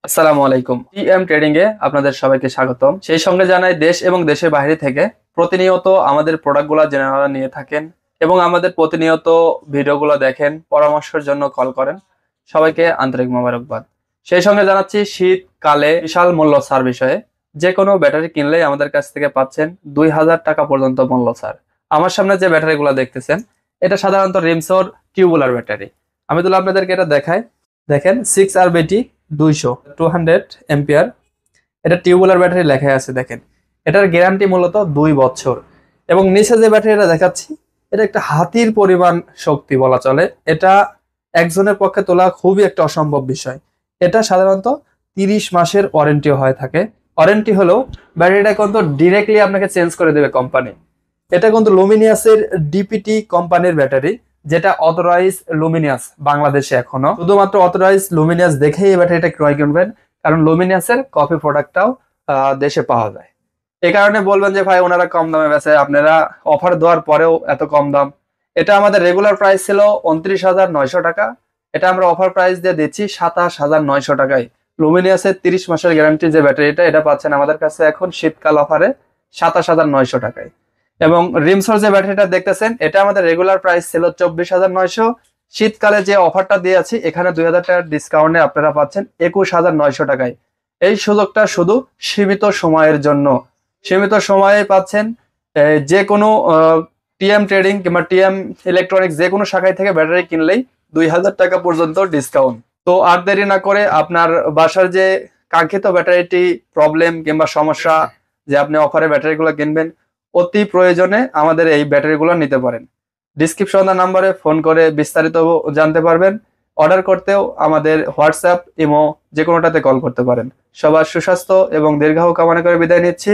আসসালামু আলাইকুম। TM trading এ আপনাদের সবাইকে স্বাগতম। সেই সঙ্গে জানাই দেশ এবং দেশের বাইরে থেকে প্রতিনিয়ত আমাদের প্রোডাক্টগুলো জেনারা নিয়ে থাকেন এবং আমাদের প্রতিনিয়ত ভিডিওগুলো দেখেন, পরামর্শের জন্য কল করেন। সবাইকে আন্তরিক মোবারকবাদ। সেই সঙ্গে জানাচ্ছি শীতকালে বিশাল মূল্য ছাড় বিষয়ে। যে কোনো ব্যাটারি কিনলেই আমাদের কাছ থেকে পাচ্ছেন 2000 টাকা পর্যন্ত মূল্য ছাড়। আমার সামনে যে ব্যাটারিগুলো দেখতেছেন এটা সাধারণত রিমসোর টিউবুলার ব্যাটারি। আমি তাহলে আপনাদেরকে এটা দেখাই। দেখেন 6RBT 200 এম্পিয়ার, এটা টিউবুলার ব্যাটারি লেখা আছে। দেখেন এটার গ্যারান্টি মূলত 2 বছর। এবং নিচে যে ব্যাটারিটা দেখাচ্ছি এটা একটা হাতির পরিমাণ শক্তি বলা চলে। এটা একজনের পক্ষে তোলা খুবই একটা অসম্ভব বিষয়। এটা সাধারণত 30 মাসের ওয়ারেন্টি হয়ে থাকে। ওয়ারেন্টি হলেও ব্যাটারিটা কিন্তু ডিরেক্টলি আপনাকে চেঞ্জ করে দেবে কোম্পানি। এটা কিন্তু লুমিনিয়াসের ডিপিটি কোম্পানির ব্যাটারি, যেটা অথরাইজ লুমিনিয়াস বাংলাদেশে এখনো। শুধুমাত্র অথরাইজ লুমিনিয়াস দেখেই এই ব্যাটারিটা ক্রয় করবেন, কারণ লুমিনিয়াসের কপি প্রোডাক্টটাও দেশে পাওয়া যায়। এই কারণে বলবেন যে ভাই ওনারা কম দামে বেচে, আপনারা অফার দেওয়ার পরেও এত কম দাম। এটা আমাদের রেগুলার প্রাইস ছিল 29,900 টাকা, এটা আমরা অফার প্রাইস দিয়ে দিচ্ছি 27,900 টাকায়। লুমিনিয়াসের 30 মাসের গ্যারান্টি যে ব্যাটারিটা, এটা পাচ্ছেন আমাদের কাছে এখন শীতকাল অফারে 27,900 টাকায়। এবং রিমসোর যে ব্যাটারিটা দেখতেছেন এটা আমাদের রেগুলার প্রাইস ছিল 24,900। শীতকালে যে অফারটা দিয়েছি এখানে 2000 টাকার ডিসকাউন্টে আপনারা পাচ্ছেন 21,900 টাকায়। এই সুযোগটা শুধু সীমিত সময়ের জন্য, সীমিত সময়ে পাচ্ছেন। যে কোনো টিএম ট্রেডিং কিংবা টিএম ইলেকট্রনিক্স যে কোনো শাখায় থেকে ব্যাটারি কিনলেই 2000 টাকা পর্যন্ত ডিসকাউন্ট। তো আর দেরি না করে আপনার বাসার যে কাঙ্ক্ষিত ব্যাটারিটি প্রবলেম কিংবা সমস্যা, যে আপনি অফারে ব্যাটারিগুলো কিনবেন, অতি প্রয়োজনে আমাদের এই ব্যাটারিগুলো নিতে পারেন। ডিসক্রিপশন নাম্বারে ফোন করে বিস্তারিত জানতে পারবেন। অর্ডার করতেও আমাদের হোয়াটসঅ্যাপ, ইমো যে কোনোটাতে কল করতে পারেন। সবার সুস্বাস্থ্য এবং দীর্ঘায়ু কামনা করে বিদায় নিচ্ছি।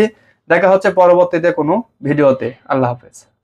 দেখা হচ্ছে পরবর্তীতে কোনো ভিডিওতে। আল্লাহ হাফেজ।